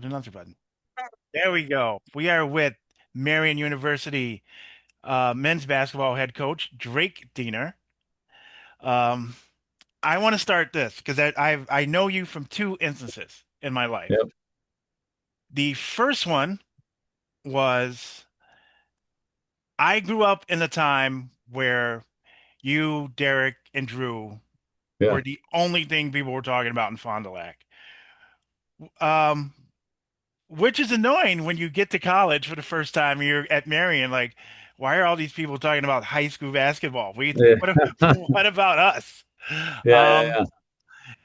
with another button. There we go. We are with Marian University men's basketball head coach Drake Diener. Um, I want to start this because I know you from two instances in my life. Yep. The first one was I grew up in the time where you, Derek, and Drew Yeah. were the only thing people were talking about in Fond du Lac. Um, which is annoying when you get to college for the first time. You're at Marion, like, why are all these people talking about high school basketball? Yeah. What about us? Yeah. Um, Yeah.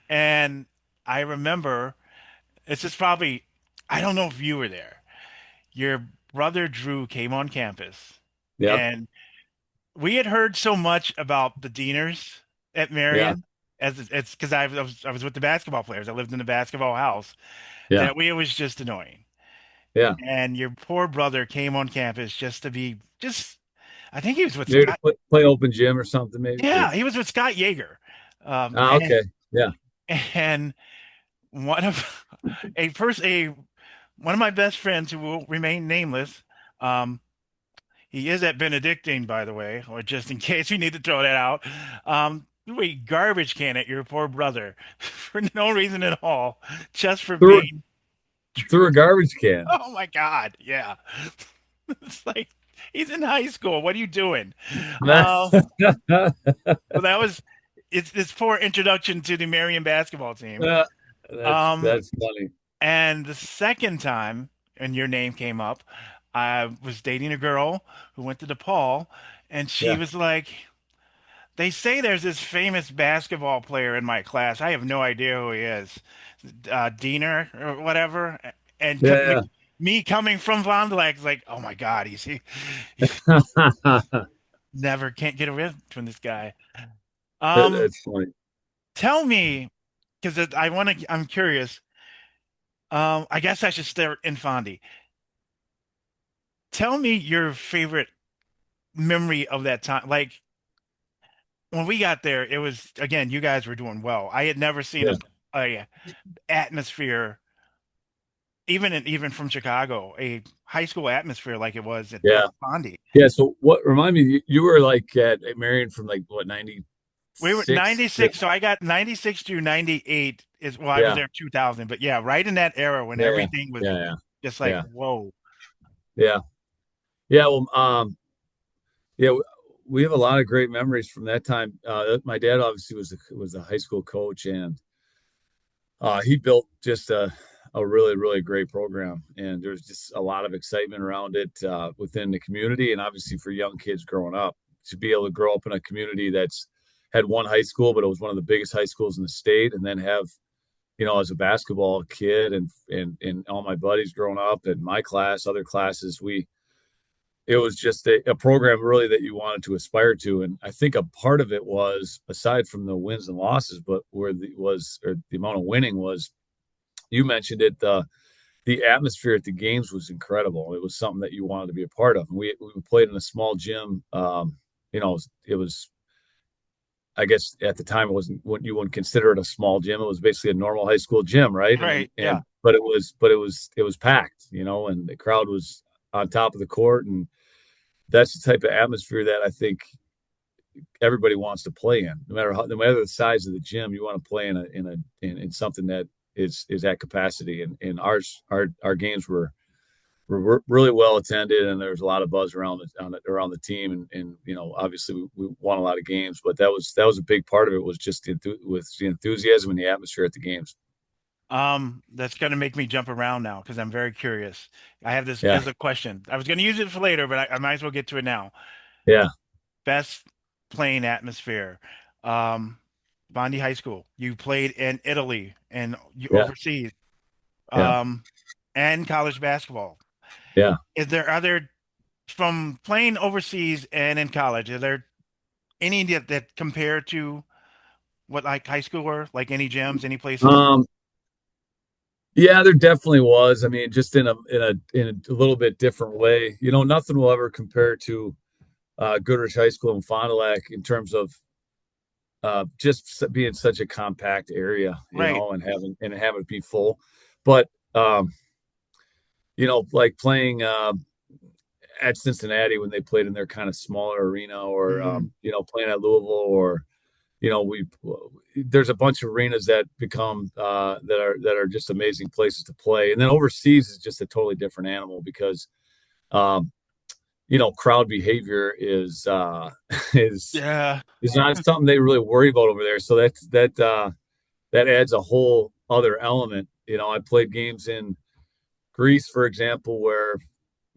and I remember this is probably, I don't know if you were there. Your brother Drew came on campus, Yep. and we had heard so much about the Deaners at Yeah. Marion. As it's because I was with the basketball players. I lived in the basketball house. Yeah. That we it was just annoying. Yeah. And your poor brother came on campus just to be just I think he was with Maybe to Scott. play open gym or something, maybe. Or Yeah, he was with Scott Yeager. Um, okay. and Yeah. and one of a one of my best friends who will remain nameless, um, he is at Benedictine, by the way, or just in case we need to throw that out. Threw a garbage can at your poor brother for no reason at all, just for Through being through true. a garbage can. Oh my God, yeah. It's like he's in high school. What are you doing? Uh, well, that was it's poor introduction to the Marion basketball team. Uh, Um, that's funny. and the second time, and your name came up, I was dating a girl who went to DePaul, and she Yeah. was like, "They say there's this famous basketball player in my class. I have no idea who he is, Diener or whatever." And Yeah. me coming from Fond du Lac is like, "Oh my God, he's Yeah. never can't get away from this guy." Um, That's funny. Tell me, because I'm curious. I guess I should start in Fondy. Tell me your favorite memory of that time. Like when we got there, it was again, you guys were doing well. I had never seen Yeah. a atmosphere, even from Chicago, a high school atmosphere like it was at Yeah. Fondy. Yeah. So what remind me, you were like at Marion from like what, We were 96? 96, so I got 96 through 98 is well, I was Yeah. there 2000, but yeah, right in that era when Yeah. everything was Yeah. just like, Yeah. whoa. Yeah. Yeah. Well, yeah, we have a lot of great memories from that time. My dad obviously was a high school coach, and he built just a really really great program. And there's just a lot of excitement around it within the community, and obviously for young kids growing up to be able to grow up in a community that's had one high school, but it was one of the biggest high schools in the state, and then have as a basketball kid and all my buddies growing up in my class, other classes, it was just a program really that you wanted to aspire to. And I think a part of it was, aside from the wins and losses, but where the amount of winning was, you mentioned it, the atmosphere at the games was incredible. It was something that you wanted to be a part of. And we played in a small gym. It was, I guess at the time it wasn't what you wouldn't consider it a small gym. It was basically a normal high school gym, right? Right, yeah. But it was packed, and the crowd was on top of the court, and that's the type of atmosphere that I think everybody wants to play in. No matter the size of the gym, you want to play in something that is at capacity. And our games were really well attended, and there was a lot of buzz around the team. And obviously we won a lot of games, but that was a big part of it, was just with the enthusiasm and the atmosphere at the games. That's gonna make me jump around now because I'm very curious. I have this Yeah, as a question. I was gonna use it for later, but I might as well get to it now. yeah, Best playing atmosphere. Um, Bondi High School. You played in Italy and you yeah, overseas. yeah, Um, and college basketball. yeah. Is there other from playing overseas and in college? Are there any that compare to what like high school were? Like any gyms, any places? Um, Yeah, there definitely was. I mean, just in a little bit different way. Nothing will ever compare to Goodrich High School in Fond du Lac in terms of just being such a compact area, Right. and having it be full. But like playing at Cincinnati when they played in their kind of smaller arena, or Mm, playing at Louisville, or we there's a bunch of arenas that become that are just amazing places to play. And then overseas is just a totally different animal because um, crowd behavior is is yeah. is not something they really worry about over there. So that adds a whole other element. I played games in Greece, for example, where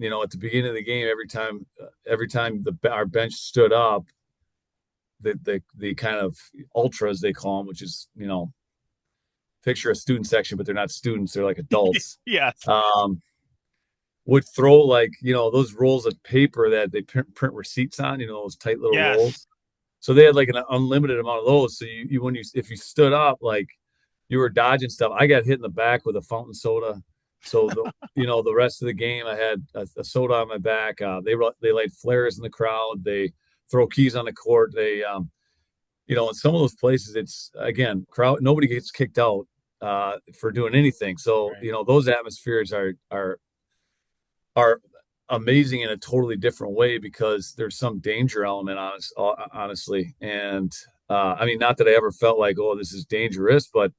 at the beginning of the game, every time our bench stood up, the kind of ultras they call them, which is picture a student section, but they're not students; they're like adults. Yes. Um, would throw like those rolls of paper that they print receipts on, those tight little Yes. rolls. So they had like an unlimited amount of those. So you when you if you stood up, like you were dodging stuff. I got hit in the back with a fountain soda. So the rest of the game, I had a soda on my back. They light flares in the crowd. They throw keys on the court. They in some of those places, it's again crowd. Nobody gets kicked out for doing anything. So Right. those atmospheres are amazing in a totally different way because there's some danger element honestly. And I mean, not that I ever felt like, oh, this is dangerous, but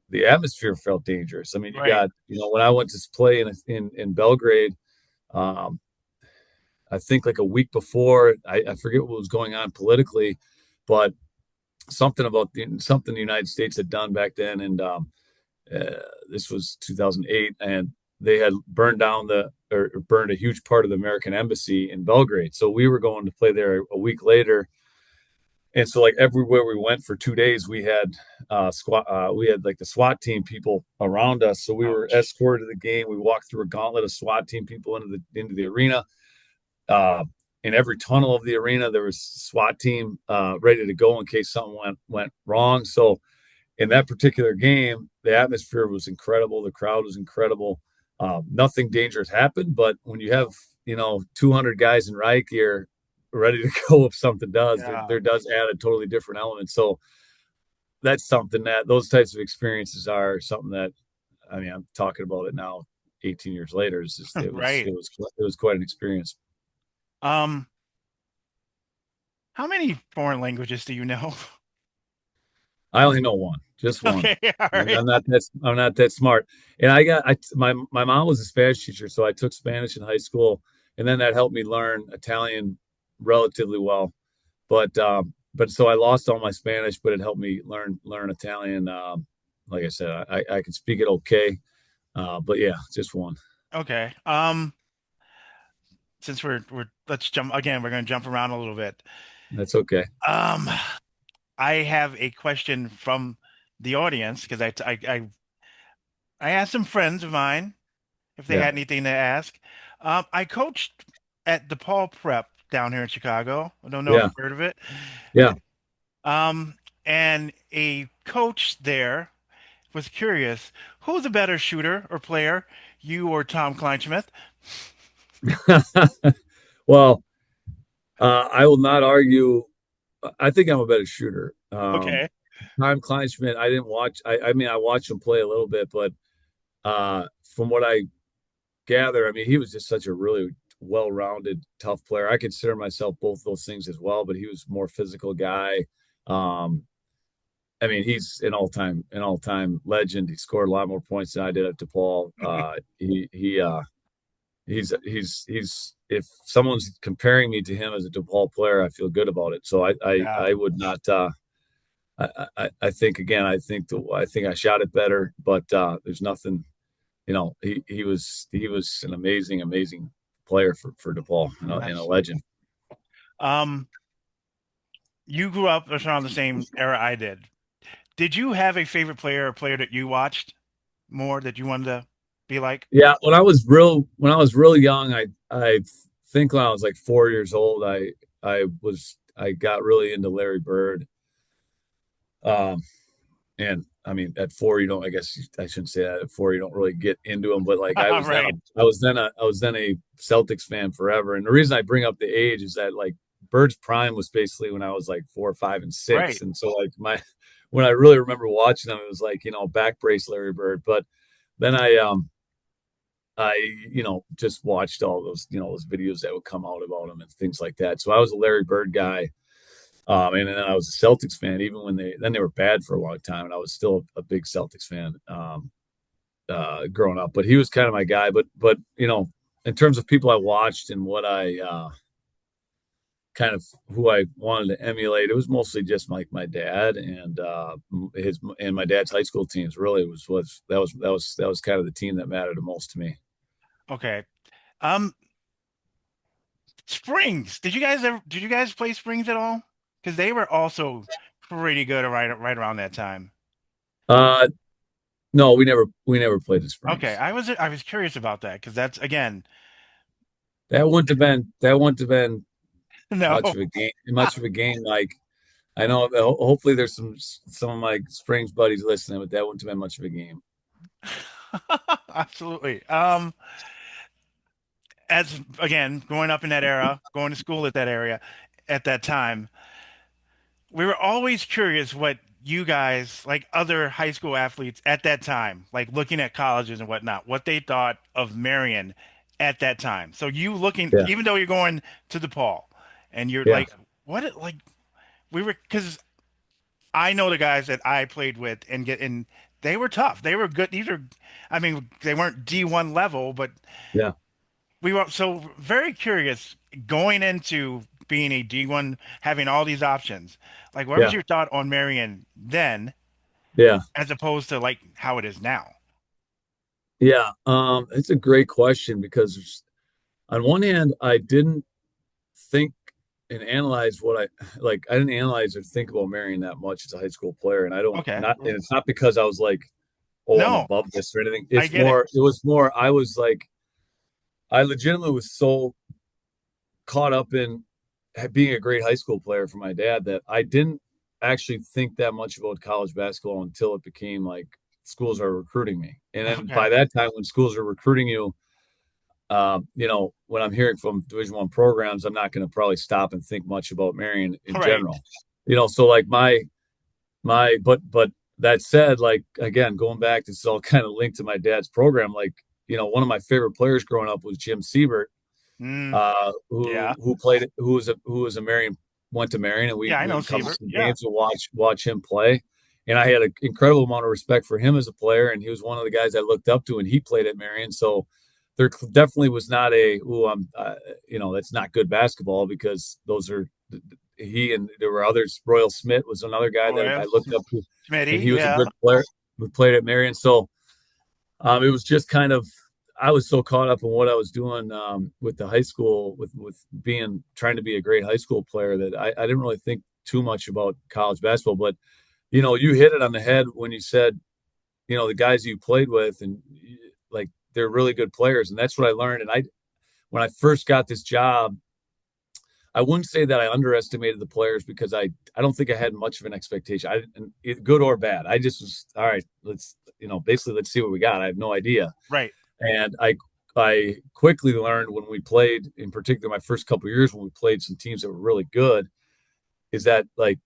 the atmosphere felt dangerous. I mean, you Right. got, when I went to play in Belgrade, um, I think like a week before, I forget what was going on politically, but something the United States had done back then, and this was 2008, and they had burned down or burned a huge part of the American embassy in Belgrade. So we were going to play there a week later, and so like everywhere we went for 2 days, we had like the SWAT team people around us. So we were Ouch. escorted to the game. We walked through a gauntlet of SWAT team people into the arena. Uh, in every tunnel of the arena, there was SWAT team ready to go in case something went wrong. So in that particular game, the atmosphere was incredible. The crowd was incredible. Nothing dangerous happened, but when you have 200 guys in riot gear ready to go if something does, Yeah. there does add a totally different element. So that's something that those types of experiences are something that, I mean, I'm talking about it now, 18 years later. It's just Right. it was quite an experience. Um, how many foreign languages do you know? I only know one, just one. Okay, all right. I'm not that smart. And my mom was a Spanish teacher, so I took Spanish in high school, and then that helped me learn Italian relatively well. But so I lost all my Spanish, but it helped me learn Italian. Like I said, I can speak it okay. But yeah, just one. Okay. Since we're let's jump again, we're gonna jump around a little bit. That's okay. Um, I have a question from the audience because I asked some friends of mine if they Yeah, had anything to ask. I coached at DePaul Prep down here in Chicago. I don't know if yeah, you've heard of it. yeah. Um, and a coach there was curious, who's a better shooter or player, you or Tom Kleinschmidt? Well, I will not argue. I think I'm a better shooter. Okay. Time Kleinschmidt, I didn't watch. I mean, I watched him play a little bit, but from what I gather, I mean, he was just such a really well-rounded, tough player. I consider myself both those things as well, but he was a more physical guy. Um, I mean, he's an all-time legend. He scored a lot more points than I did at DePaul. He's if someone's comparing me to him as a DePaul player, I feel good about it. So Yeah. I would not. I think again, I think I shot it better, but there's nothing. He was an amazing player for DePaul and a Nice. legend. Um, you grew up around the same era I did. Did you have a favorite player or player that you watched more that you wanted to be like? Yeah, when I was real young, I think when I was like 4 years old, I got really into Larry Bird. Um, and I mean, at four, you don't. I guess I shouldn't say that. At four, you don't really get into them. But like, Right. I was then a Celtics fan forever. And the reason I bring up the age is that like Bird's prime was basically when I was like 4, 5, and 6. Right. And so like when I really remember watching them, it was like back brace Larry Bird. But then I, just watched all those, those videos that would come out about him and things like that. So I was a Larry Bird guy. And then I was a Celtics fan, even when they were bad for a long time, and I was still a big Celtics fan growing up. But he was kind of my guy. But in terms of people I watched and what I kind of who I wanted to emulate, it was mostly just like my dad and his and my dad's high school teams. Really, was kind of the team that mattered the most to me. Okay. Um, Springs. Did you guys play Springs at all? Because they were also pretty good right around that time. Uh, no, we never played the Okay, Springs. I was curious about that because that's again That wouldn't have been no. much of a game. Like I know, hopefully there's some of my Springs buddies listening, but that wouldn't have been much of a game. Absolutely. As again, growing up in that era, going to school at that area at that time, we were always curious what you guys, like other high school athletes at that time, like looking at colleges and whatnot, what they thought of Marian at that time. So you looking, Yeah, even though you're going to DePaul and you're yeah, like, like we were, because I know the guys that I played with and they were tough. They were good. I mean, they weren't D1 level, but yeah, we were so very curious going into being a D1, having all these options. Like, what was yeah, your thought on Marion then, yeah, as opposed to like how it is now? yeah. It's a great question because on one hand, I didn't think and analyze what I didn't analyze or think about Marion that much as a high school player, and I don't Okay. not, and it's not because I was like, oh, I'm No, above this or anything. I It's get it. more, it was more, I was like, I legitimately was so caught up in being a great high school player for my dad that I didn't actually think that much about college basketball until it became like schools are recruiting me. And then Okay. by that time, when schools are recruiting you, when I'm hearing from Division I programs, I'm not going to probably stop and think much about Marion in Right. general. So like but that said, like again, going back, this is all kind of linked to my dad's program. Like, one of my favorite players growing up was Jim Siebert, Mm, yeah. who was a Marion, went to Marion, and we Yeah, I we know would come to Siebert. some Yeah. games and watch him play. And I had an incredible amount of respect for him as a player, and he was one of the guys I looked up to, and he played at Marion. So there definitely was not that's not good basketball because those are he and there were others. Royal Smith was another guy Oh, that yeah. I looked up to, and Smitty. he was a Yeah. good player who played at Marion. So it was just kind of I was so caught up in what I was doing with the high school, with being trying to be a great high school player that I didn't really think too much about college basketball. But you hit it on the head when you said the guys you played with and like they're really good players, and that's what I learned. And I when I first got this job, I wouldn't say that I underestimated the players because I don't think I had much of an expectation. Good or bad. I just was all right. Basically let's see what we got. I have no idea. Right. And I quickly learned when we played, in particular, my first couple of years when we played some teams that were really good, is that like,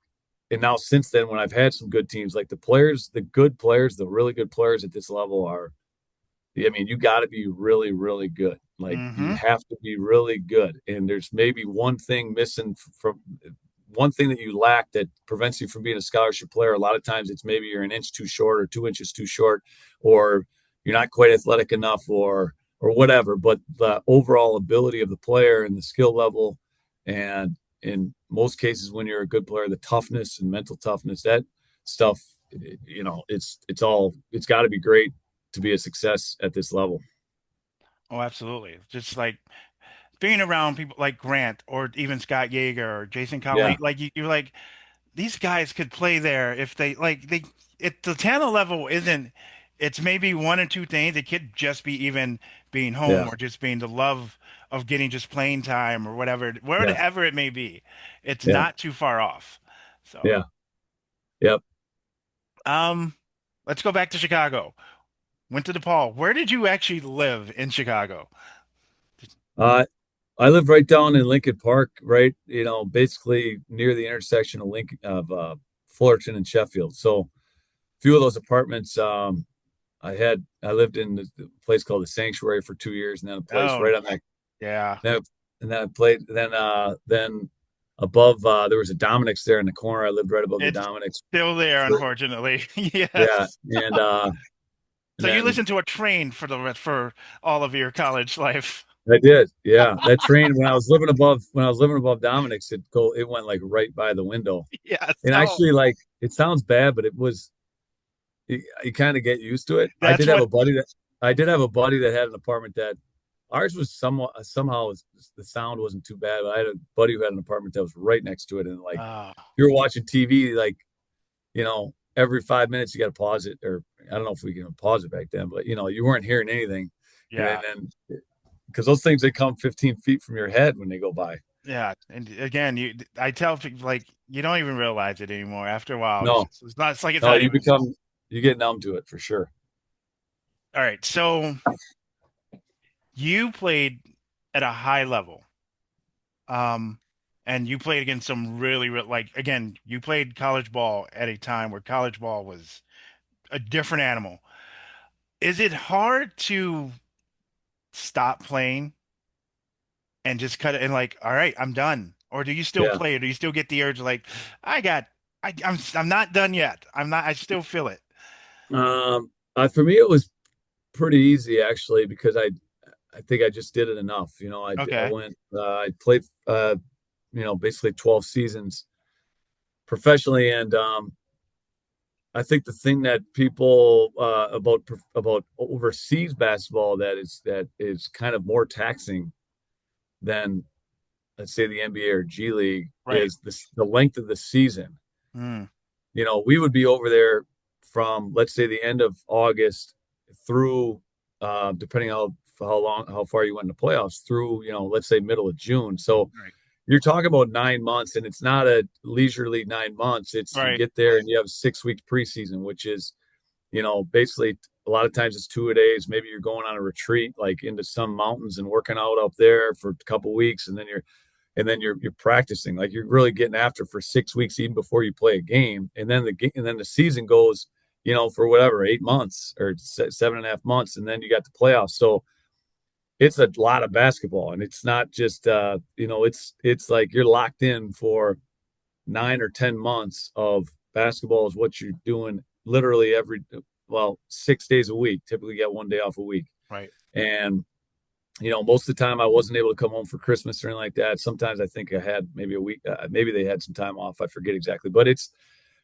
and now since then, when I've had some good teams, like the good players, the really good players at this level are, I mean, you got to be really, really good. Like you Mm-hmm. have to be really good. And there's maybe one thing missing from one thing that you lack that prevents you from being a scholarship player. A lot of times it's maybe you're an inch too short or 2 inches too short, or you're not quite athletic enough or whatever. But the overall ability of the player and the skill level, and in most cases when you're a good player, the toughness and mental toughness, that stuff, it's got to be great to be a success at this level. Oh, absolutely. Just like being around people like Grant or even Scott Yeager or Jason Yeah, Colleen, like you're like these guys could play there if they like they the talent level isn't it's maybe one or two things. It could just be even being home yeah, or just being the love of getting just playing time or yeah, whatever it may be. It's yeah, not too far off. So, yeah, yep. um, let's go back to Chicago. Went to DePaul. Where did you actually live in Chicago? Uh, I live right down in Lincoln Park, right, basically near the intersection of Lincoln of Fullerton and Sheffield. So a few of those apartments, I lived in the place called the Sanctuary for 2 years, and then a place Oh, right on that. yeah. Then, and then I played. Then above there was a Dominic's there in the corner. I lived right above the It's Dominic's. still there, For, unfortunately. yeah, Yes. and So you then listened to a train for for all of your college life. I did. Yeah, that train when I was living above Dominic's, it went like right by the window. Yes. And Oh, actually, like it sounds bad, but it was you kind of get used to it. that's what. I did have a buddy that had an apartment that ours was somewhat somehow the sound wasn't too bad, but I had a buddy who had an apartment that was right next to it, and like Oh, you were watching TV, like every 5 minutes you got to pause it, or I don't know if we can pause it back then, but you weren't hearing anything, and yeah. then because those things they come 15 feet from your head when they go by. Yeah. And again, I tell people like you don't even realize it anymore. After a while, No, it's not. It's like it's no, not even. you get numb to it for sure. All right. So you played at a high level. Um, and you played against some like again, you played college ball at a time where college ball was a different animal. Is it hard to stop playing and just cut it and like, all right, I'm done? Or do you still Yeah. play? Or do you still get the urge like, I'm not done yet. I still feel it. For me, it was pretty easy actually because I think I just did it enough. I Okay. went, I played, basically 12 seasons professionally, and I think the thing that people about overseas basketball that is kind of more taxing than let's say the NBA or G League Right. is the length of the season. Mm, We would be over there from let's say the end of August through depending on how far you went in the playoffs through let's say middle of June. So right. you're talking about 9 months, and it's not a leisurely 9 months. It's you Right. get there and you have 6 weeks preseason, which is basically a lot of times it's 2 a days. Maybe you're going on a retreat like into some mountains and working out up there for a couple weeks, and then you're practicing like you're really getting after for 6 weeks even before you play a game, and then the season goes for whatever 8 months or 7.5 months, and then you got the playoffs. So it's a lot of basketball, and it's not just it's like you're locked in for 9 or 10 months of basketball is what you're doing literally well 6 days a week. Typically get one day off a week, Right. and most of the time I wasn't able to come home for Christmas or anything like that. Sometimes I think I had maybe a week, maybe they had some time off. I forget exactly, but it's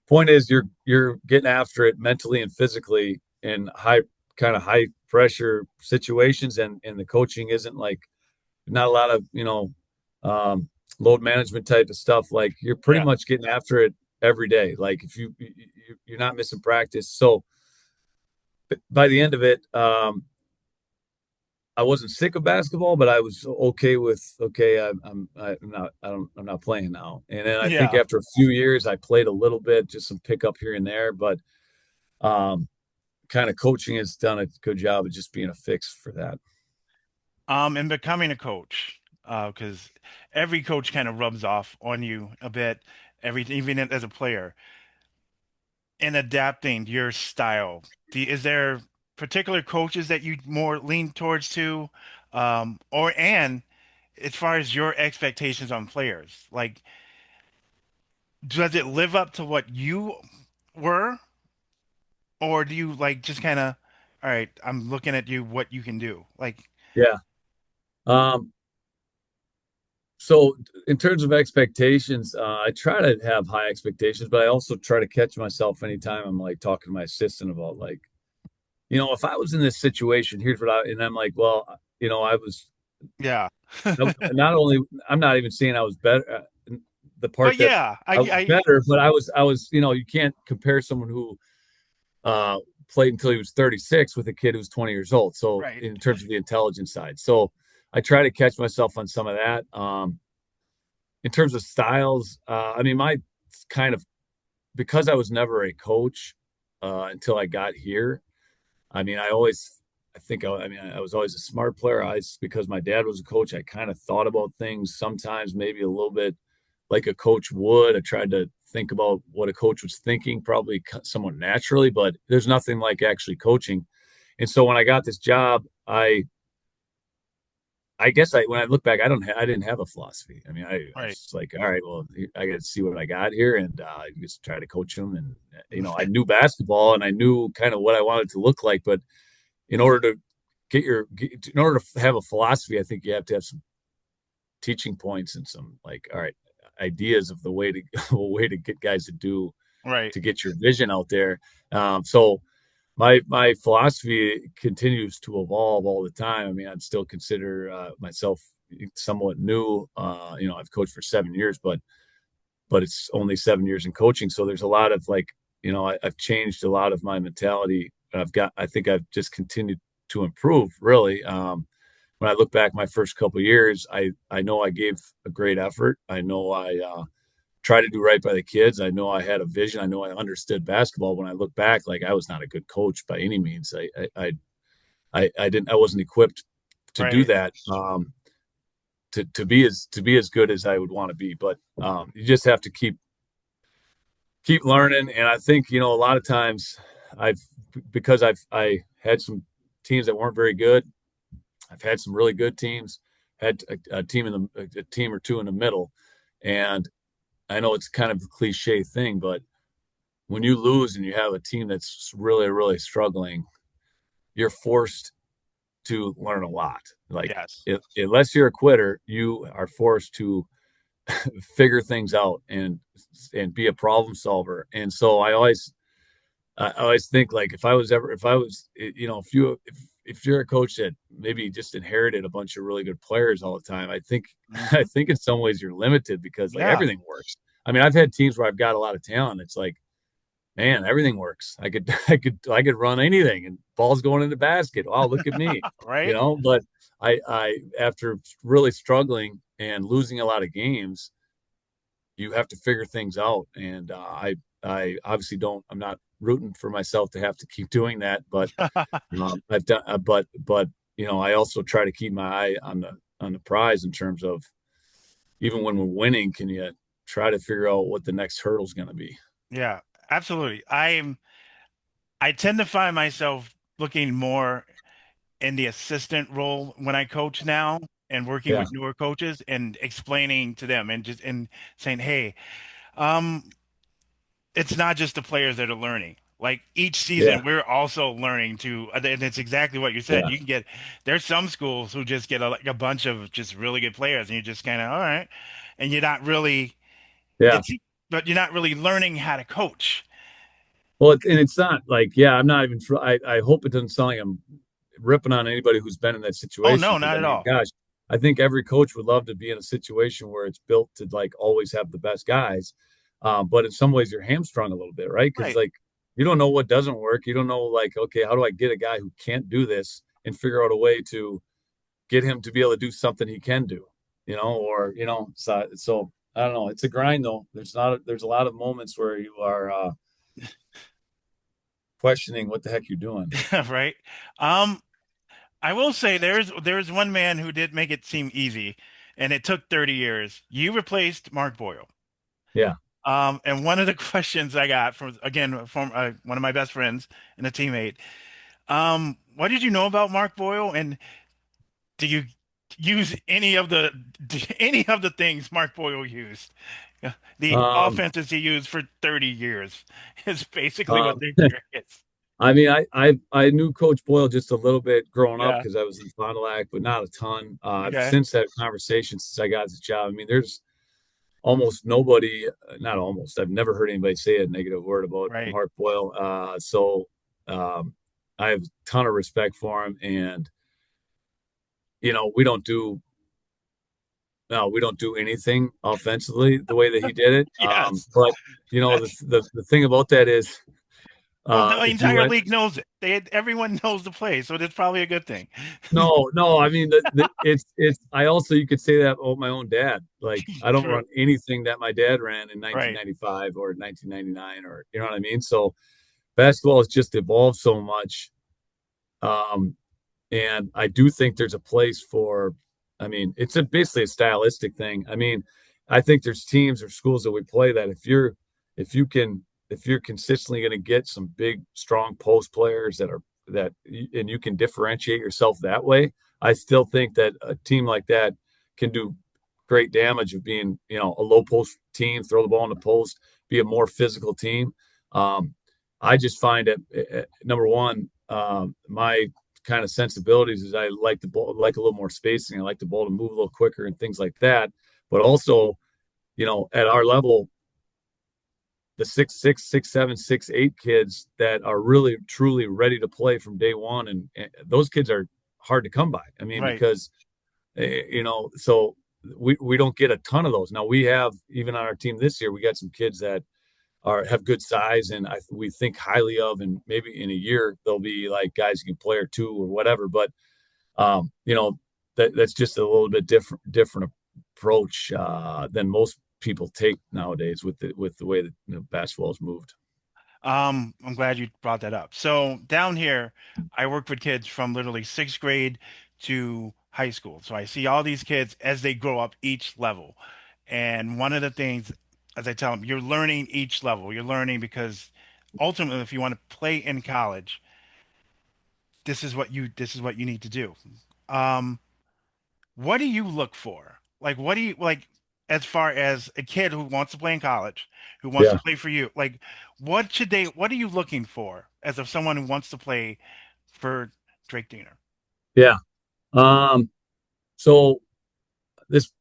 point is you're getting after it mentally and physically in high pressure situations, and the coaching isn't like not a lot of um, load management type of stuff. Like you're pretty Yeah. much getting after it every day. Like if you're not missing practice. So by the end of it, I wasn't sick of basketball, but I was okay with okay. I'm not playing now. And then I think Yeah. after a few years, I played a little bit, just some pickup here and there. But um, kind of coaching has done a good job of just being a fix for that. And becoming a coach, because every coach kind of rubs off on you a bit, even as a player, in adapting your style. Is there particular coaches that you more lean towards to, or and as far as your expectations on players, like does it live up to what you were, or do you like just kind of, all right, I'm looking at you, what you can do, like, Yeah. Um, So in terms of expectations, I try to have high expectations, but I also try to catch myself anytime I'm like talking to my assistant about like, if I was in this situation, here's what and I'm like, well, yeah. not only, I'm not even saying I was better. The But part that yeah, I was better, but I was, you can't compare someone who uh, played until he was 36 with a kid who's 20 years old. So right, in terms of the intelligence side, so I try to catch myself on some of that. In terms of styles, I mean, my kind of because I was never a coach until I got here. I mean, I was always a smart player. Because my dad was a coach, I kind of thought about things sometimes maybe a little bit like a coach would. I tried to think about what a coach was thinking, probably somewhat naturally, but there's nothing like actually coaching. And so when I got this job, I guess when I look back, I didn't have a philosophy. I mean, I was Right. just like, all right, well, I got to see what I got here, and just try to coach them. And I knew basketball, and I knew kind of what I wanted to look like. But in order to in order to have a philosophy, I think you have to have some teaching points and some like, all right, ideas of the way to a way to get guys to do Right. to get your vision out there. So my philosophy continues to evolve all the time. I mean, I'd still consider myself somewhat new. I've coached for 7 years, but it's only 7 years in coaching. So there's a lot of like, I've changed a lot of my mentality. I think I've just continued to improve really. When I look back my first couple of years, I know I gave a great effort. I know I tried to do right by the kids. I know I had a vision. I know I understood basketball. When I look back, like I was not a good coach by any means. I wasn't equipped to do Right. that. To be as good as I would want to be. But you just have to keep learning. And I think a lot of times I've because I had some teams that weren't very good. I've had some really good teams. Had a team or two in the middle, and I know it's kind of a cliche thing, but when you lose and you have a team that's really really struggling, you're forced to learn a lot. Like Yes. unless you're a quitter, you are forced to figure things out and be a problem solver. And so I always think like if I was if you're a coach that maybe just inherited a bunch of really good players all the time, I think I Hmm. think in some ways you're limited because like Yeah. everything works. I mean, I've had teams where I've got a lot of talent. It's like, man, everything works. I could run anything and ball's going in the basket. Oh, look at me, Right. But I after really struggling and losing a lot of games, you have to figure things out. And I obviously don't. I'm not rooting for myself to have to keep doing that, but I've done. But I also try to keep my eye on the prize in terms of even when we're winning, can you try to figure out what the next hurdle is going to be? Yeah. Absolutely. I tend to find myself looking more in the assistant role when I coach now and working Yeah, with newer coaches and explaining to them and just and saying, hey, um, it's not just the players that are learning. Like each yeah, season, we're also learning to, and it's exactly what you said. yeah, You can get, there's some schools who just get like a bunch of just really good players, and you're just kind of all right, and you're not really, yeah. it's, but you're not really learning how to coach. Well, and it's not like, yeah, I'm not even. I hope it doesn't sound like I'm ripping on anybody who's been in that Oh situation no, because not I at mean, all. gosh, I think every coach would love to be in a situation where it's built to like always have the best guys. But in some ways, you're hamstrung a little bit, right? Because Right. like you don't know what doesn't work. You don't know like, okay, how do I get a guy who can't do this and figure out a way to get him to be able to do something he can do, or so I don't know. It's a grind though. There's a lot of moments where you are questioning what the heck you're doing. Right. Um, I will say there's one man who did make it seem easy, and it took 30 years. You replaced Mark Boyle. Yeah. And one of the questions I got from one of my best friends and a teammate, what did you know about Mark Boyle, and do you use any of the things Mark Boyle used? Yeah, the Um, offenses he used for 30 years is basically what um, they're curious. I mean, I knew Coach Boyle just a little bit growing up Yeah. because I was in Fond du Lac, but not a ton. I've Okay. since had conversations since I got this job. I mean, there's almost nobody, not almost. I've never heard anybody say a negative word about Right. Mark Boyle. So um, I have a ton of respect for him, and we don't do no, we don't do anything offensively the way that he did it. Yes. But That's the thing about that is well, the if you entire went league knows it. Everyone knows the play, so that's probably a good thing. no, I mean it's I also you could say that about my own dad. Like I don't True. run anything that my dad ran in Right. 1995 or 1999 or you know what I mean? So basketball has just evolved so much. Um and I do think there's a place for I mean, basically a stylistic thing. I mean, I think there's teams or schools that we play that if you can if you're consistently going to get some big strong post players that are and you can differentiate yourself that way, I still think that a team like that can do great damage of being, a low post team, throw the ball in the post, be a more physical team. I just find that number one, my kind of sensibilities is I like the ball, like a little more spacing. I like the ball to move a little quicker and things like that. But also, at our level, the 6'6", 6'7", 6'8" kids that are really truly ready to play from day one, and those kids are hard to come by. I mean, Right. because so we don't get a ton of those. Now we have, even on our team this year, we got some kids that have good size, and we think highly of, and maybe in a year they'll be like guys who can play or two or whatever. But that's just a little bit different approach than most people take nowadays with the way that basketball has moved. I'm glad you brought that up. So down here, I work with kids from literally sixth grade to high school. So I see all these kids as they grow up each level. And one of the things, as I tell them, you're learning each level. You're learning because ultimately, if you want to play in college, this is what you need to do. Um, what do you look for? Like, what do you like as far as a kid who wants to play in college, who wants to Yeah, play for you? Like, what are you looking for as of someone who wants to play for Drake Diener? yeah. Um, so this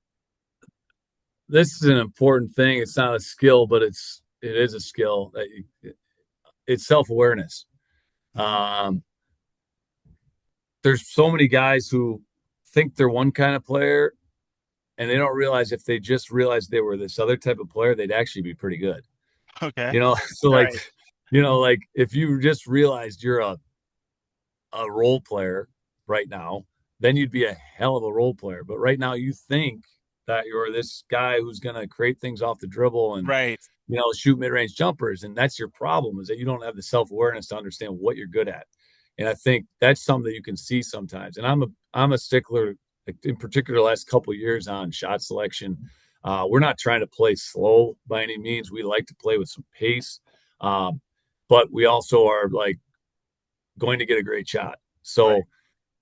this is an important thing. It's not a skill, but it is a skill. It's self awareness. Hmm. Um, there's so many guys who think they're one kind of player, and they don't realize if they just realized they were this other type of player, they'd actually be pretty good. Okay. So All like, right. like if you just realized you're a role player right now, then you'd be a hell of a role player. But right now, you think that you're this guy who's going to create things off the dribble and Right. shoot mid-range jumpers, and that's your problem, is that you don't have the self-awareness to understand what you're good at. And I think that's something that you can see sometimes. And I'm a stickler, like, in particular, the last couple of years on shot selection. We're not trying to play slow by any means. We like to play with some pace, um, but we also are like going to get a great shot. Right. So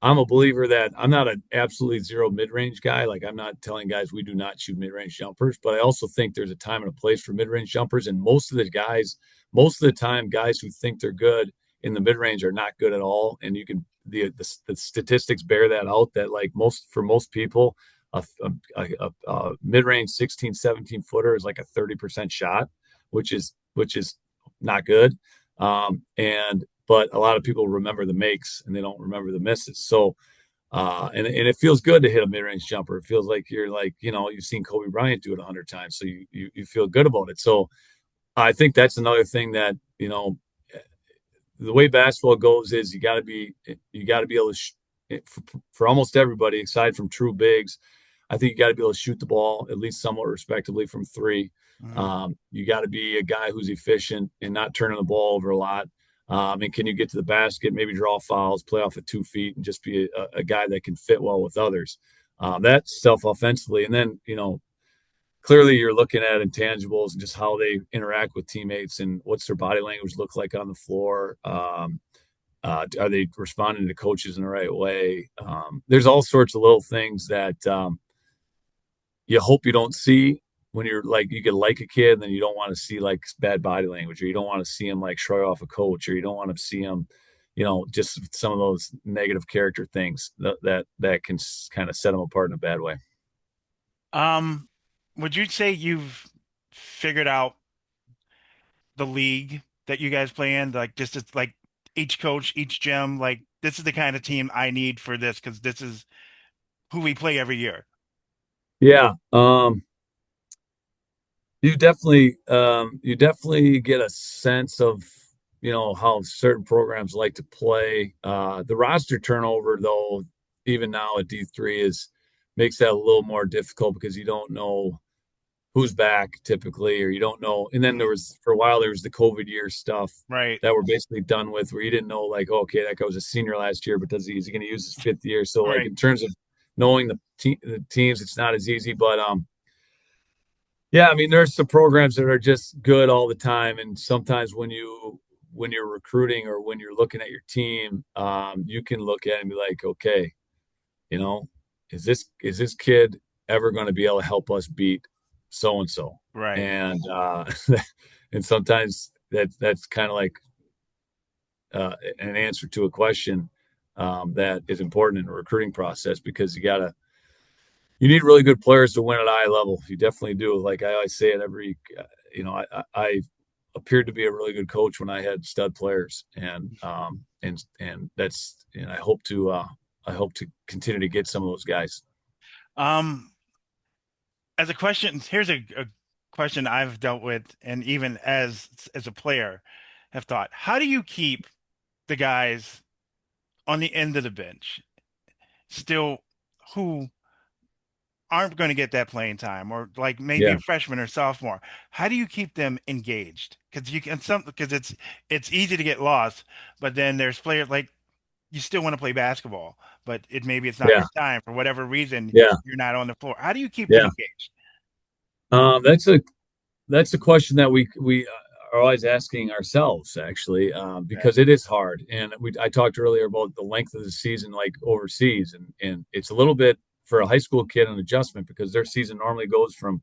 I'm a believer that I'm not an absolutely zero mid-range guy. Like, I'm not telling guys we do not shoot mid-range jumpers, but I also think there's a time and a place for mid-range jumpers. And most of the time, guys who think they're good in the mid-range are not good at all. And you can the statistics bear that out. That like for most people, a mid-range 16, 17 footer is like a 30% shot, which is not good. And but a lot of people remember the makes and they don't remember the misses. So, and it feels good to hit a mid-range jumper. It feels like you're like, you've seen Kobe Bryant do it 100 times. So you feel good about it. So I think that's another thing that, the way basketball goes is you got to be able to, for almost everybody, aside from true bigs, I think you got to be able to shoot the ball at least somewhat respectively from three. Hmm. You got to be a guy who's efficient and not turning the ball over a lot. And can you get to the basket, maybe draw fouls, play off at 2 feet, and just be a guy that can fit well with others? That's self offensively. And then, clearly you're looking at intangibles and just how they interact with teammates and what's their body language look like on the floor. Are they responding to coaches in the right way? There's all sorts of little things that you hope you don't see when you're like, you could like a kid, and then you don't want to see like bad body language, or you don't want to see him like shrug off a coach, or you don't want to see him, just some of those negative character things that can kind of set them apart in a bad way. Um, would you say you've figured out the league that you guys play in? Like, just it's like each coach, each gym, like this is the kind of team I need for this because this is who we play every year. Yeah. You definitely get a sense of how certain programs like to play. The roster turnover, though, even now at D3, is makes that a little more difficult because you don't know who's back typically, or you don't know. And then Mhm. for a while there was the COVID year stuff Right. that we're basically done with, where you didn't know, like, oh, okay, that guy was a senior last year, but is he going to use his fifth year? So like, Right. in terms of knowing the teams, it's not as easy, but yeah, I mean, there's some programs that are just good all the time, and sometimes when you when you're recruiting or when you're looking at your team, you can look at it and be like, okay, you know, is this kid ever going to be able to help us beat so and so? Right. And and sometimes that's kind of like an answer to a question that is important in a recruiting process because you need really good players to win at a high level. You definitely do. Like I always say it every, I appeared to be a really good coach when I had stud players, and that's, and I hope to continue to get some of those guys. Um, as a question, here's a question I've dealt with, and even as a player, have thought: how do you keep the guys on the end of the bench still who aren't going to get that playing time, or like maybe Yeah, a freshman or sophomore? How do you keep them engaged? Because you can some because it's easy to get lost, but then there's players like you still want to play basketball, but maybe it's not yeah, your time for whatever reason yeah, you're not on the floor. How do you keep them yeah. engaged? That's a question that we are always asking ourselves, actually, Okay. because it is hard. And I talked earlier about the length of the season, like overseas, and it's a little bit for a high school kid an adjustment because their season normally goes from,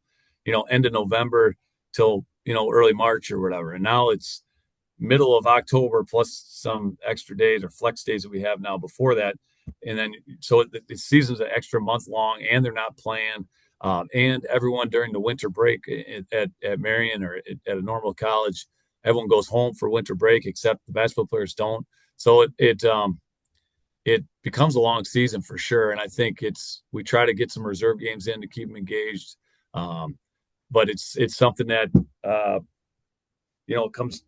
end of November till early March or whatever, and now it's middle of October plus some extra days or flex days that we have now before that. And then so the season's an extra month long and they're not playing. And everyone during the winter break at Marian or at a normal college, everyone goes home for winter break except the basketball players don't. So it becomes a long season for sure. And I think we try to get some reserve games in to keep them engaged. But it's something that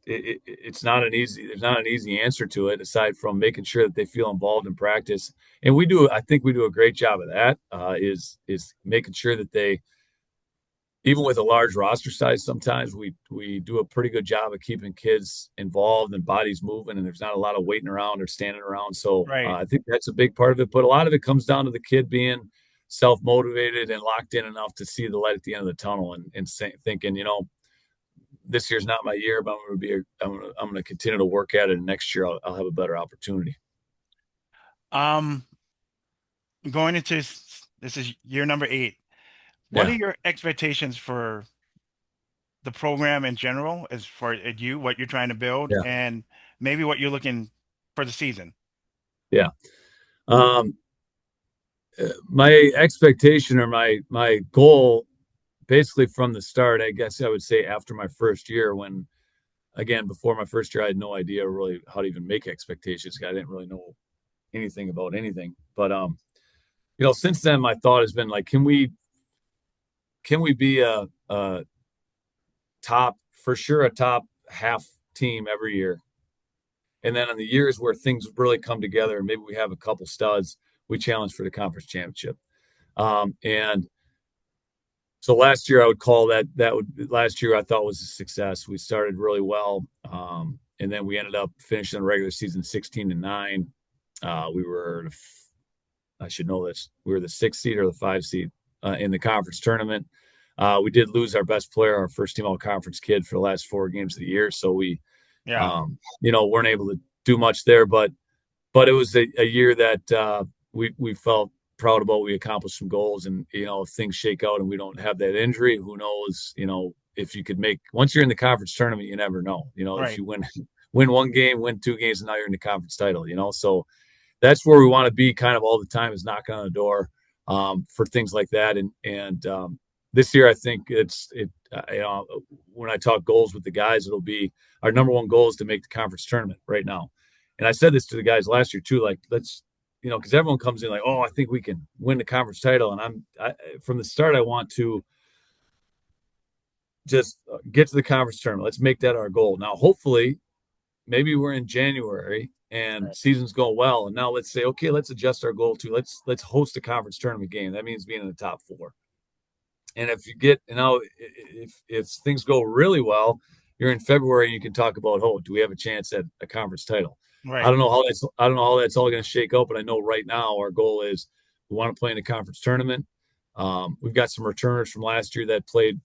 it's not an easy there's not an easy answer to it aside from making sure that they feel involved in practice. And I think we do a great job of that, is making sure that they, even with a large roster size, sometimes we do a pretty good job of keeping kids involved and bodies moving, and there's not a lot of waiting around or standing around. So Right. I think that's a big part of it, but a lot of it comes down to the kid being self-motivated and locked in enough to see the light at the end of the tunnel, and thinking, this year's not my year, but I'm going to continue to work at it. And next year I'll have a better opportunity. Um, Going into this is year number 8. What are Yeah. your expectations for the program in general, as far as you, what you're trying to build, Yeah. and maybe what you're looking for the season? Yeah. Um, my expectation or my goal basically from the start, I guess I would say after my first year, when again, before my first year, I had no idea really how to even make expectations. I didn't really know anything about anything, but, since then my thought has been like, can we be a top, for sure, a top half team every year. And then in the years where things really come together and maybe we have a couple studs, we challenge for the conference championship. And so last year I would call last year I thought was a success. We started really well. And then we ended up finishing the regular season 16-9. We were, I should know this, we were the 6th seed or the 5th seed in the conference tournament. We did lose our best player, our first team all conference kid, for the last 4 games of the year. So we, Yeah. weren't able to do much there, but it was a year that we felt proud about. We accomplished some goals, and if things shake out and we don't have that injury, who knows? If you could once you're in the conference tournament, you never know. If Right. you win one game, win 2 games, and now you're in the conference title. So that's where we want to be kind of all the time, is knocking on the door for things like that. And this year, I think when I talk goals with the guys, it'll be our number one goal is to make the conference tournament right now. And I said this to the guys last year too, like, let's, because everyone comes in like, oh, I think we can win the conference title. And from the start, I want to just get to the conference tournament. Let's make that our goal. Now, hopefully, maybe we're in January and Right. season's going well, and now let's say, okay, let's adjust our goal to let's host a conference tournament game. That means being in the top 4. And if you get, if things go really well, you're in February and you can talk about, oh, do we have a chance at a conference title? I Right. don't know how that's all going to shake out, but I know right now our goal is we want to play in the conference tournament. We've got some returners from last year that played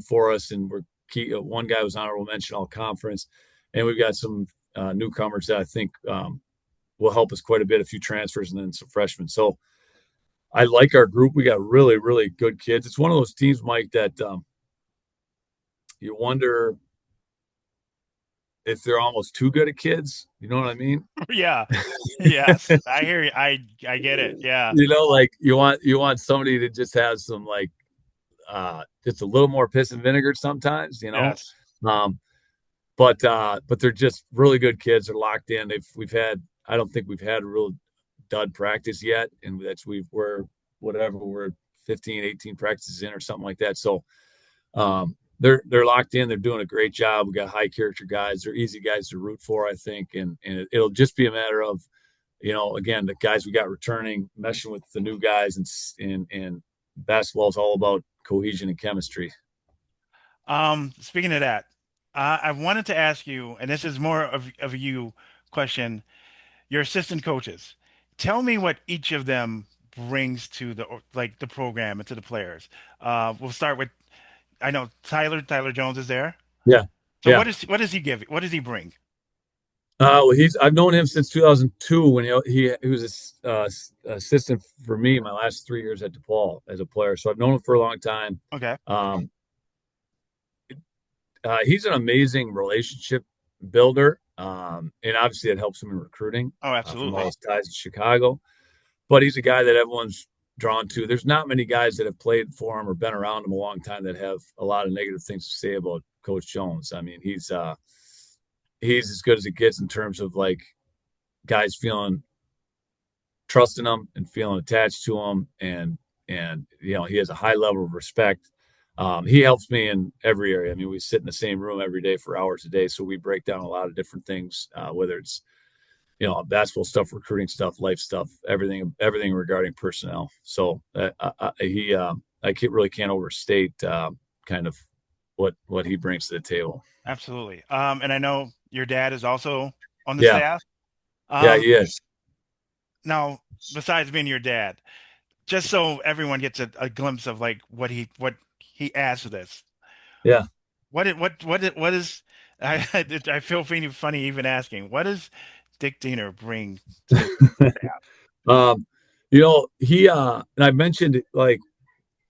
for us, and we're key. One guy was honorable mention all conference, and we've got some newcomers that I think will help us quite a bit. A few transfers and then some freshmen. So I like our group. We got really, really good kids. It's one of those teams, Mike, that you wonder if they're almost too good at kids. You know what I mean? Yeah. Yes. I hear you. I get it. Yeah. Like you want somebody to just have some like just a little more piss and vinegar sometimes. Yes. Um, but they're just really good kids. They're locked in. We've had I don't think we've had a real dud practice yet, and we're 15, 18 practices in or something like that. So they're locked in. They're doing a great job. We got high character guys. They're easy guys to root for, I think, and it'll just be a matter of again the guys we got returning, meshing with the new guys, and basketball is all about cohesion and chemistry. Speaking of that, I wanted to ask you, and this is more of a you question, your assistant coaches. Tell me what each of them brings to the program and to the players. We'll start with I know Tyler Jones is there. Yeah, So yeah. what does he give? What does he bring? Well, I've known him since 2002 when he was a assistant for me my last 3 years at DePaul as a player. So I've known him for a long time. Okay. Um, he's an amazing relationship builder, and obviously it helps him in recruiting Oh, from all absolutely. his ties to Chicago. But he's a guy that everyone's drawn to. There's not many guys that have played for him or been around him a long time that have a lot of negative things to say about Coach Jones. I mean, he's as good as it gets in terms of like guys feeling trusting him and feeling attached to him, and he has a high level of respect. He helps me in every area. I mean, we sit in the same room every day for hours a day, so we break down a lot of different things, whether it's basketball stuff, recruiting stuff, life stuff, everything regarding personnel. So really can't overstate kind of what he brings to the table. Absolutely. And I know your dad is also on the Yeah, staff. yeah, Um, he is. Now, besides being your dad, just so everyone gets a glimpse of like what he adds to this. Yeah. What is I feel funny even asking. What does Dick Diener bring to the staff? um, he and I mentioned like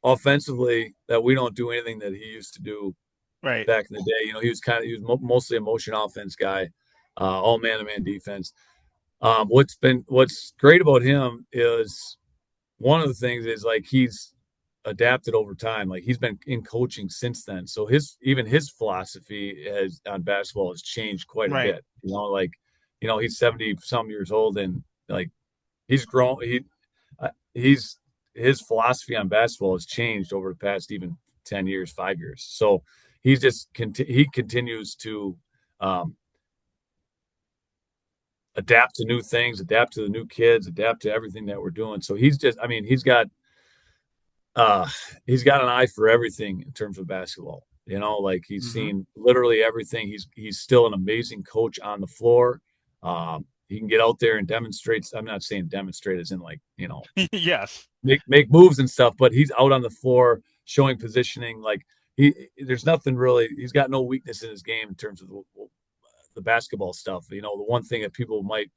offensively that we don't do anything that he used to do Right. back in the day. He was mostly a motion offense guy, all man to man defense. What's great about him is one of the things is like he's adapted over time. Like he's been in coaching since then, so his philosophy has on basketball has changed quite a Right. bit. He's 70 some years old and like he's grown. He's his philosophy on basketball has changed over the past even 10 years, 5 years. So he continues to um, adapt to new things, adapt to the new kids, adapt to everything that we're doing. So I mean, uh, he's got an eye for everything in terms of basketball. Like he's Hmm. seen literally everything. He's still an amazing coach on the floor. He can get out there and demonstrate. I'm not saying demonstrate as in like Yes. make moves and stuff, but he's out on the floor showing positioning. Like there's nothing really. He's got no weakness in his game in terms of the basketball stuff. The one thing that people might,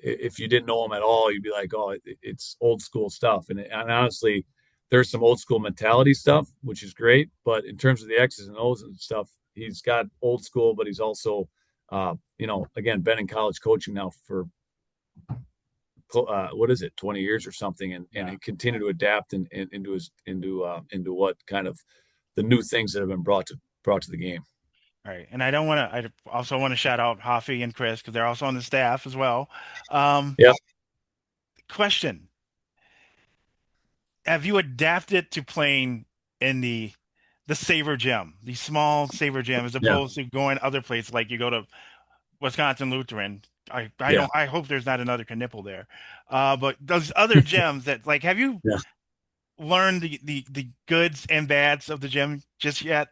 if you didn't know him at all, you'd be like, oh, it's old school stuff. And honestly, there's some old school mentality stuff, which is great. But in terms of the X's and O's and stuff, he's got old school, but he's also, again, been in college coaching now for what is it, 20 years or something, and Yeah. he continued to adapt into what kind of the new things that have been brought to the game. All right. And I don't want to. I also want to shout out Hoffy and Chris because they're also on the staff as well. Um, Yeah, Question: Have you adapted to playing in the Saver Gym, the small Saver Gym, as yeah, opposed to going other places like you go to Wisconsin Lutheran? I yeah, don't. I hope there's not another Knipple there. But those other gyms that like, have you yeah, learned the goods and bads of the gym just yet?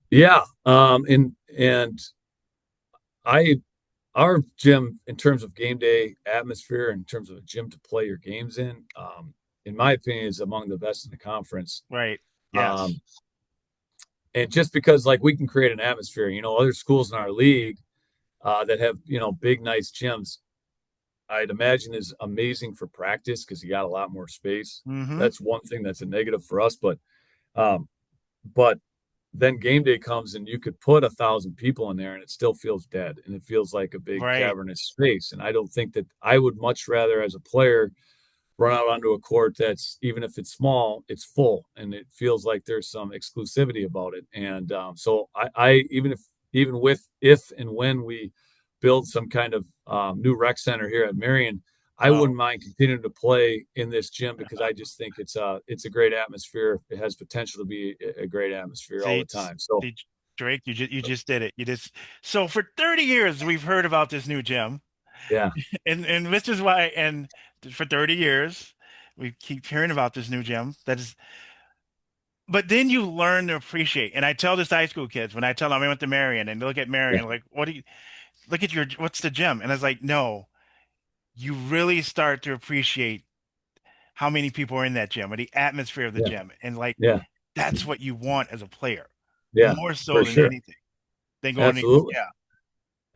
yeah. And I our gym in terms of game day atmosphere, in terms of a gym to play your games in my opinion, is among the best in the conference. Right. Yes. Um, and just because like we can create an atmosphere, other schools in our league, that have, big, nice gyms, I'd imagine is amazing for practice because you got a lot more space. Hmm. That's one thing that's a negative for us, um, but then game day comes and you could put 1,000 people in there and it still feels dead and it feels like a big Right. cavernous space. And I don't think that I would much rather, as a player, run out onto a court that's, even if it's small, it's full and it feels like there's some exclusivity about it. And so I even with if and when we build some kind of new rec center here at Marian, I Oh, wouldn't mind continuing to play in this gym because I just think it's a great atmosphere. It has potential to be a great atmosphere all see, the time. So see, Drake, you just did it. You just so for 30 years we've heard about this new gym, yeah, and this is why. And for 30 years we keep hearing about this new gym. That is, but then you learn to appreciate. And I tell this to high school kids when I tell them I went to Marion and they look at yeah, Marion like, what do you look at your what's the gym? And I was like, no, you really start to appreciate how many people are in that gym or the atmosphere of the yeah, gym, and like yeah, that's what you want as a player, yeah, more for so than sure. anything. Than going to Absolutely. yeah,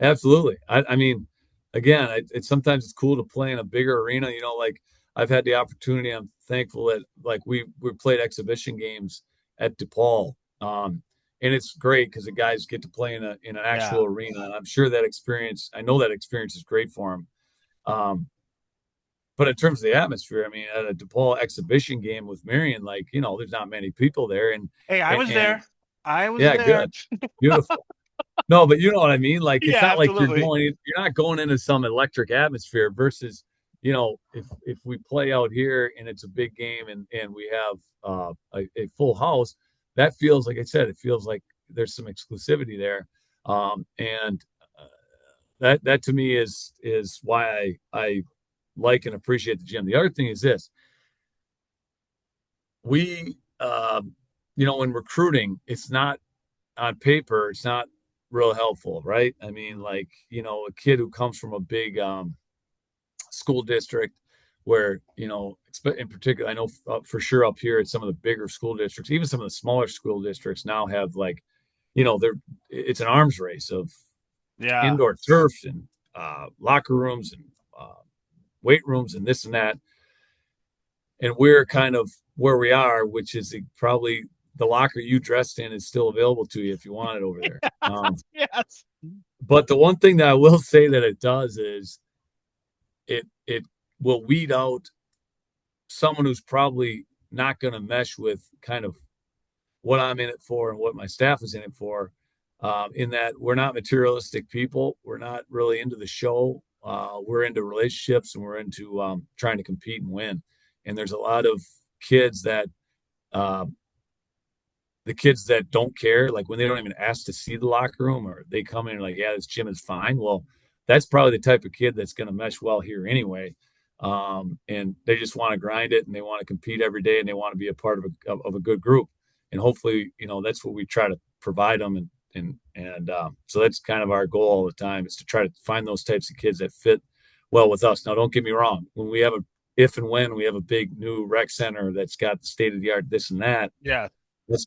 Absolutely. I mean, again, it's sometimes it's cool to play in a bigger arena. Like I've had the opportunity. I'm thankful that like we played exhibition games at DePaul, and it's great because the guys get to play in an yeah. actual arena. And I'm sure that experience. I know that experience is great for them. Um, but in terms of the atmosphere, I mean, at a DePaul exhibition game with Marion, like there's not many people there, and Hey, I and, was and there. I was yeah, there. good, beautiful. No, but you know what I mean? Like it's Yeah, not like absolutely. you're not going into some electric atmosphere versus, if we play out here and it's a big game and we have a full house, that feels like I said, it feels like there's some exclusivity there. And that to me is why I like and appreciate the gym. The other thing is this. We in recruiting, it's not on paper, it's not real helpful, right? I mean, like, a kid who comes from a big school district where, in particular, I know for sure up here at some of the bigger school districts, even some of the smaller school districts now have like, they're it's an arms race of Yeah, indoor turf and locker rooms and weight rooms and this and that. And we're kind of where we are, which is probably the locker you dressed in is still available to you if you want it over there. yes. But the one thing that I will say that it does is it will weed out someone who's probably not going to mesh with kind of what I'm in it for and what my staff is in it for. In that we're not materialistic people, we're not really into the show. We're into relationships and we're into trying to compete and win. And there's a lot of kids that uh, the kids that don't care, like when they don't even ask to see the locker room or they come in and like, yeah, this gym is fine. Well, that's probably the type of kid that's going to mesh well here anyway. And they just want to grind it and they want to compete every day and they want to be a part of a good group. And hopefully, that's what we try to provide them. And so that's kind of our goal all the time is to try to find those types of kids that fit well with us. Now, don't get me wrong. If and when we have a big new rec center that's got the state of the art, this and that, Yeah.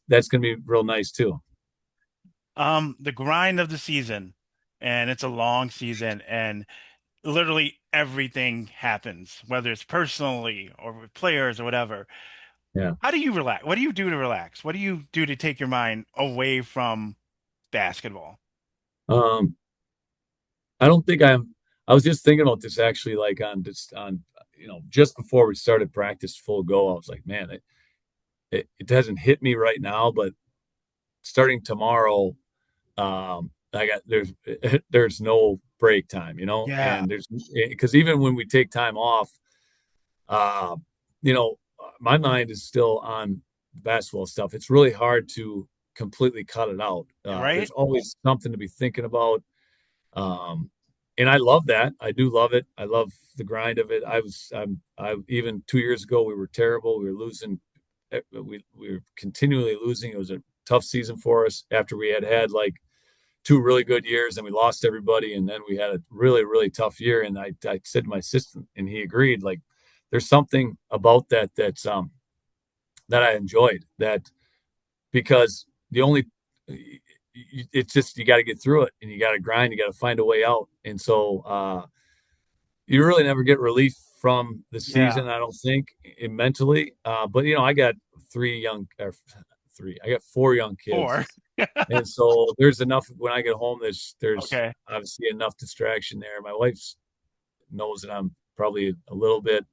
that's going to be real nice too. The grind of the season, and it's a long season, and literally everything happens, whether it's personally or with players or whatever. Yeah. How do you relax? What do you do to relax? What do you do to take your mind away from basketball? Um, I don't think I was just thinking about this actually, like just before we started practice full go. I was like, man, it doesn't hit me right now, but starting tomorrow, I got there's no break time, Yeah, and there's because even when we take time off, uh, you know, my mind is still on basketball stuff. It's really hard to completely cut it out. right? There's always something to be thinking about. Um, and I love that. I do love it. I love the grind of it. I even 2 years ago, we were terrible. We were losing. We were continually losing. It was a tough season for us after we had like 2 really good years and we lost everybody. And then we had a really, really tough year. And I said to my assistant and he agreed, like, there's something about that I enjoyed that because the only it's just you got to get through it and you got to grind. You got to find a way out. And so you really never get relief from the Yeah. season, I don't think, mentally. But I got three young or three. I got four young kids, Four. and so there's enough when I get home. There's Okay. obviously enough distraction there. My wife knows that I'm probably a little bit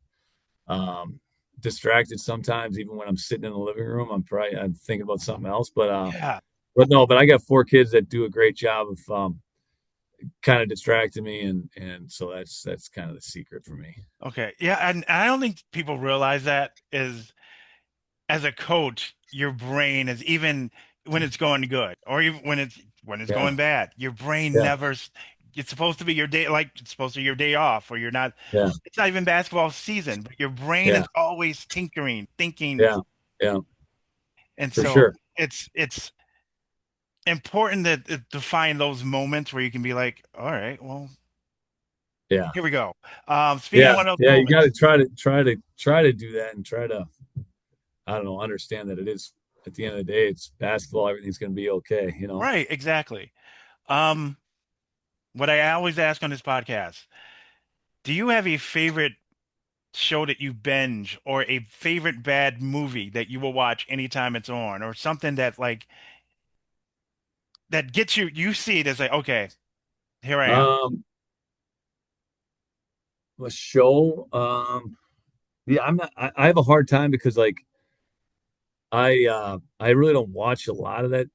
um, distracted sometimes, even when I'm sitting in the living room. I'm thinking about something else. Yeah. But no, but I got four kids that do a great job of kind of distracting me, and so that's kind of the secret for me. Okay. Yeah. And I don't think people realize that is as a coach, your brain is even when it's going good or even when it's Yeah, going bad, your brain yeah, never it's supposed to be your day like it's supposed to be your day off or you're not yeah, it's not even basketball season, but your brain yeah, is always tinkering, thinking. yeah, yeah, And for so sure. it's important to find those moments where you can be like, all right, well, Yeah, here we go. Speaking of yeah, one of those yeah. You got to moments, try to do that and try to, I don't know, understand that it is at the end of the day, it's basketball. Everything's going to be okay. right, exactly. Um, what I always ask on this podcast, do you have a favorite show that you binge or a favorite bad movie that you will watch anytime it's on or something that like that gets you see it as like, okay, here I am. Um, a show. Yeah, I'm not. I have a hard time because I really don't watch a lot of that.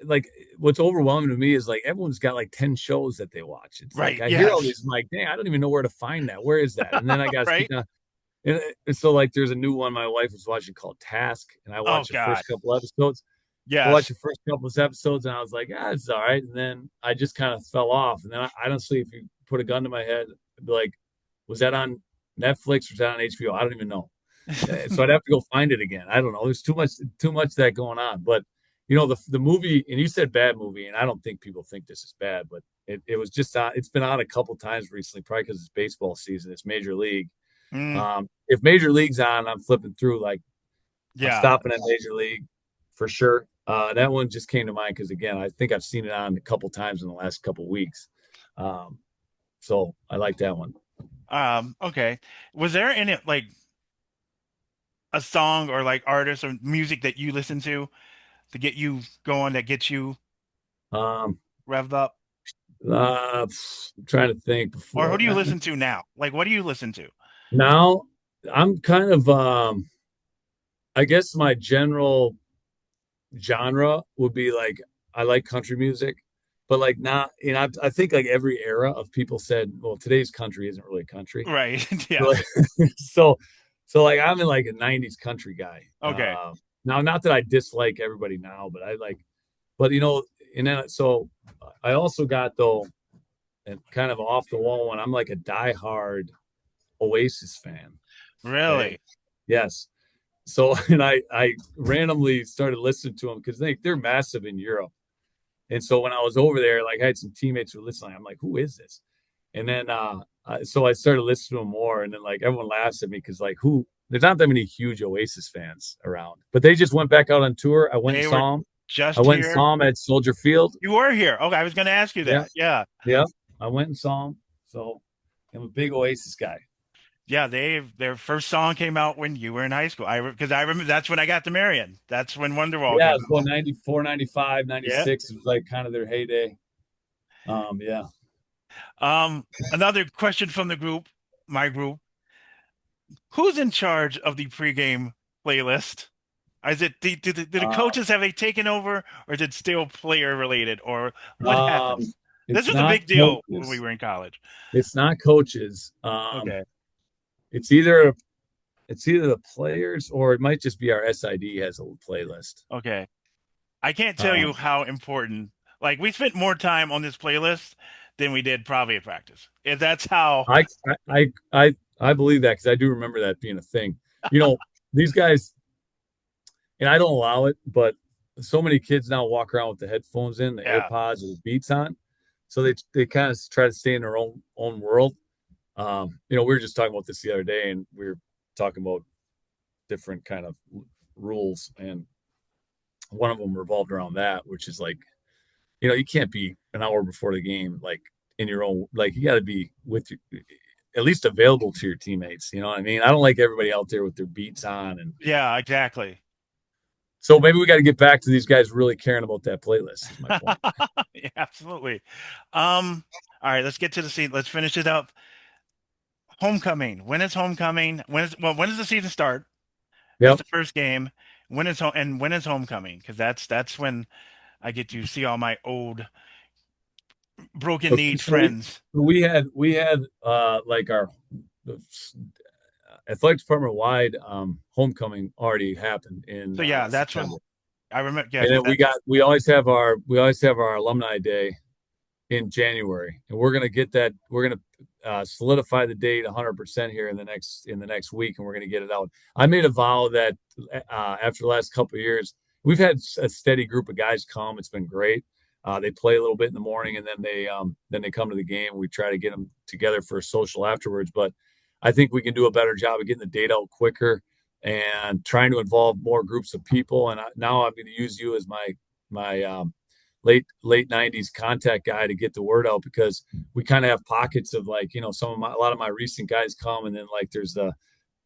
Like what's overwhelming to me is like everyone's got like 10 shows that they watch. It's like Right. I hear all Yes. these, I'm like, dang, I don't even know where to find that. Where is that? And then I got to sit Right. down. And so like there's a new one my wife was watching called Task, and I Oh watched the God. first couple episodes. I watched Yes. the first couple of episodes and I was like, it's all right. And then I just kind of fell off. And then I honestly, if you put a gun to my head, I'd be like, was that on Netflix or was that on HBO? I don't even know. So I'd have to go find it again. I don't know. There's too much that going on. But the movie, and you said bad movie, and I don't think people think this is bad, but it was just on. It's been on a couple times recently, probably because it's baseball season. It's Major League. Mm, If Major League's on, I'm flipping through. Like I'm yeah. stopping at Major League for sure. That one just came to mind because again, I think I've seen it on a couple times in the last couple weeks. Um, so I like that one. Okay. Was there any like a song or like artist or music that you listen to get you going, that gets you Um, revved up? I'm trying to think Or who before do you listen to now? Like, what do you listen to? now. I'm kind of I guess my general genre would be like I like country music, but like not, I think like every era of people said, well, today's country isn't really country. Right. So, Yes. like, so, so like I'm in like a '90s country guy. Okay. Now, not that I dislike everybody now, but I like, but and then so I also got though, and kind of off the wall one. I'm like a diehard Oasis fan. Okay, Really? yes. So and I randomly started listening to them because they're massive in Europe. And so when I was over there, like I had some teammates who were listening. I'm like, who is this? And then so I started listening to them more, and then like everyone laughs at me because like who? There's not that many huge Oasis fans around, but they just went back out on tour. I went and They were saw them. I just went and here. saw them at Soldier Field. You were here. Okay, I was going to ask you Yeah, that. Yeah. yeah. I went and saw them. So I'm a big Oasis guy. Yeah, their first song came out when you were in high school. Because I remember that's when I got to Marian. That's when Wonderwall Yeah, came it was out. about 94, 95, Yeah. 96. It was like kind of their heyday. Yeah. Another question from the group, my group. Who's in charge of the pregame playlist? Is it do the Uh, coaches have they taken over, or is it still player related, or what um, happens? This it's was a not big deal when we coaches. were in college. It's not coaches. Okay, It's either the players or it might just be our SID has a playlist. okay. I can't tell you Um, how important. Like we spent more time on this playlist than we did probably at practice. If that's how. I I believe that because I do remember that being a thing. You know, these guys, and I don't allow it, but so many kids now walk around with the headphones in, the Yeah. AirPods or the Beats on, so they kind of try to stay in their own world. We were just talking about this the other day, and we were talking about different kind of rules, and one of them revolved around that, which is like you can't be an hour before the game, like in your own, like you got to be with your, at least available to your teammates. You know what I mean? I don't like everybody out there with their beats on. And Yeah, exactly. so maybe we got to get back to these guys really caring about that playlist is my point. Yeah, absolutely. All right, let's get to the scene. Let's finish it up. Homecoming. When is homecoming? When does the season start? When's Yep. the first game? When is homecoming? Because that's when I get to see all my old broken Okay. kneed friends. We had like our athletic department wide homecoming already happened in So yeah, that's September. when I remember. Yeah, And because then that. we always have our alumni day in January, and we're gonna get that. We're gonna solidify the date 100% here in the next week, and we're gonna get it out. I made a vow that after the last couple of years, we've had a steady group of guys come. It's been great. They play a little bit in the morning, and then they come to the game. We try to get them together for a social afterwards, but I think we can do a better job of getting the data out quicker and trying to involve more groups of people. And now I'm going to use you as my late 90s contact guy to get the word out, because we kind of have pockets of, like, a lot of my recent guys come, and then like there's the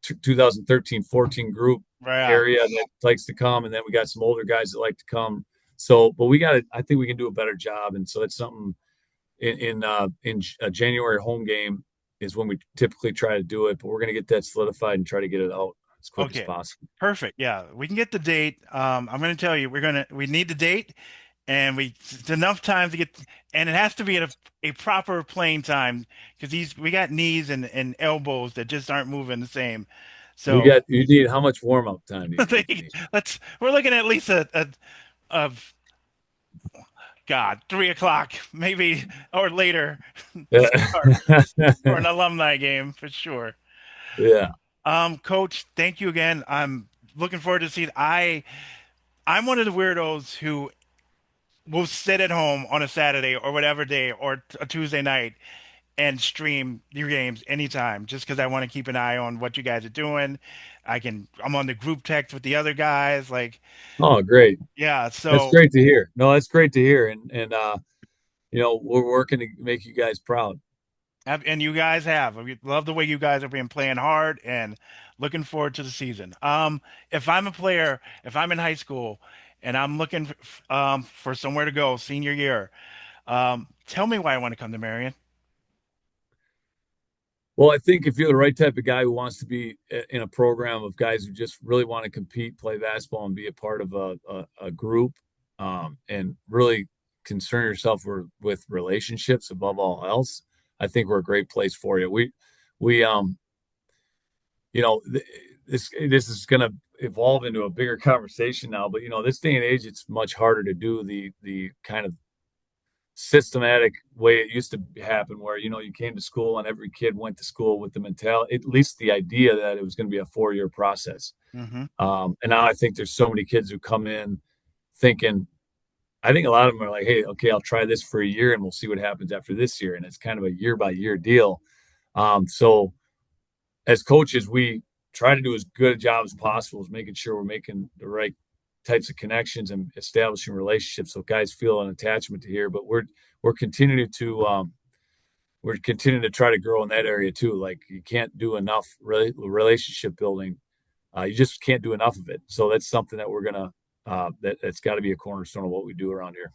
2013-14 group Yeah. area that likes to come, and then we got some older guys that like to come. So but we got to I think we can do a better job, and so it's something in a January home game is when we typically try to do it, but we're going to get that solidified and try to get it out as quick as Okay. possible. Perfect. Yeah, we can get the date. I'm going to tell you, we need the date, and it's enough time to get, and it has to be at a proper playing time because we got knees and elbows that just aren't moving the same. So You need how much warm up time do you think you need? we're looking at least a God, 3 o'clock maybe or later start for an Yeah. alumni game for sure. Yeah. Coach, thank you again. I'm looking forward to seeing. I'm one of the weirdos who will sit at home on a Saturday or whatever day or a Tuesday night and stream your games anytime just because I want to keep an eye on what you guys are doing. I'm on the group text with the other guys. Like, Oh, great. yeah, That's so, great to hear. No, that's great to hear. And we're working to make you guys proud. and you guys have. We love the way you guys have been playing hard and looking forward to the season. If I'm a player, if I'm in high school and I'm looking for somewhere to go senior year, tell me why I want to come to Marion. Well, I think if you're the right type of guy who wants to be in a program of guys who just really want to compete, play basketball, and be a part of a group, and really concern yourself with relationships above all else, I think we're a great place for you. We you know, this is going to evolve into a bigger conversation now, but this day and age, it's much harder to do the kind of systematic way it used to happen, where you came to school and every kid went to school with the mentality, at least the idea, that it was going to be a 4-year process. Hmm. And now I think there's so many kids who come in thinking, I think a lot of them are like, hey, okay, I'll try this for a year and we'll see what happens after this year, and it's kind of a year by year deal. So as coaches, we try to do as good a job as possible, as making sure we're making the right types of connections and establishing relationships so guys feel an attachment to here. But we're continuing to try to grow in that area too. Like, you can't do enough relationship building. You just can't do enough of it. So that's something that we're gonna that's got to be a cornerstone of what we do around here.